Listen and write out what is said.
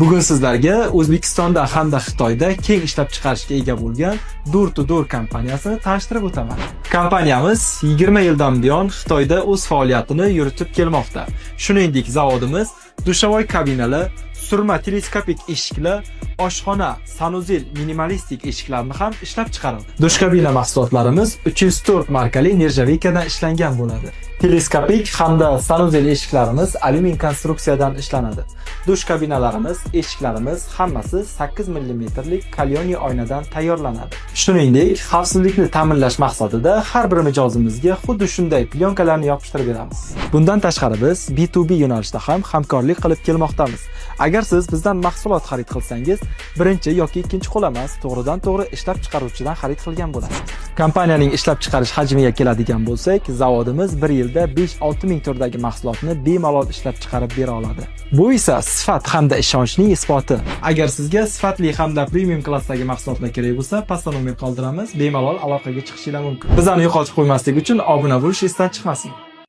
Bugun sizlarga O'zbekistonda hamda Xitoyda keng ishlab chiqarishga ega bo'lgan Dur2Dur kompaniyasini tanishtirib o'taman. Kompaniyamiz 20 yildan buyon Xitoyda o'z faoliyatini yuritib kelmoqda. Shuningdek, zavodimiz dushovoy kabinalar, surma teleskopik eshiklar, oshxona, sanuzel minimalistik eshiklarni ham ishlab chiqaradi. Dush kabina mahsulotlarimiz 304 markali nержавейкаdan ishlangan bo'ladi. Teleskopik hamda sanuzel eshiklarimiz alyumin konstruksiyadan ishlanadi. Dush kabinalarimiz, eshiklarimiz hammasi 8 mm lik kalyoniy oynadan tayyorlanadi. Shuningdek, xavfsizlikni ta'minlash maqsadida har bir mijozimizga xuddi shunday plyonkalarni yopishtirib beramiz. Bundan tashqari biz B2B yo'nalishda ham hamkorlik qilib kelmoqdamiz. Agar siz bizdan mahsulot xarid qilsangiz, birinchi yoki ikkinchi qo'l emas, to'g'ridan-to'g'ri ishlab chiqaruvchidan xarid qilgan bo'lasiz. Kompaniyaning ishlab chiqarish hajmiga keladigan bo'lsak, zavodimiz 1 yilda 5-6 ming turdagi mahsulotni bemalol ishlab chiqarib bera oladi. Bu esa sifat hamda ishonchning isboti. Agar sizga sifatli hamda premium klassdagi mahsulotlar kerak bo'lsa, pastda nomer qoldiramiz, bemalol aloqaga chiqishingiz mumkin. Bizani yo'qotib qo'ymaslik uchun obuna bo'lish esdan chiqmasin.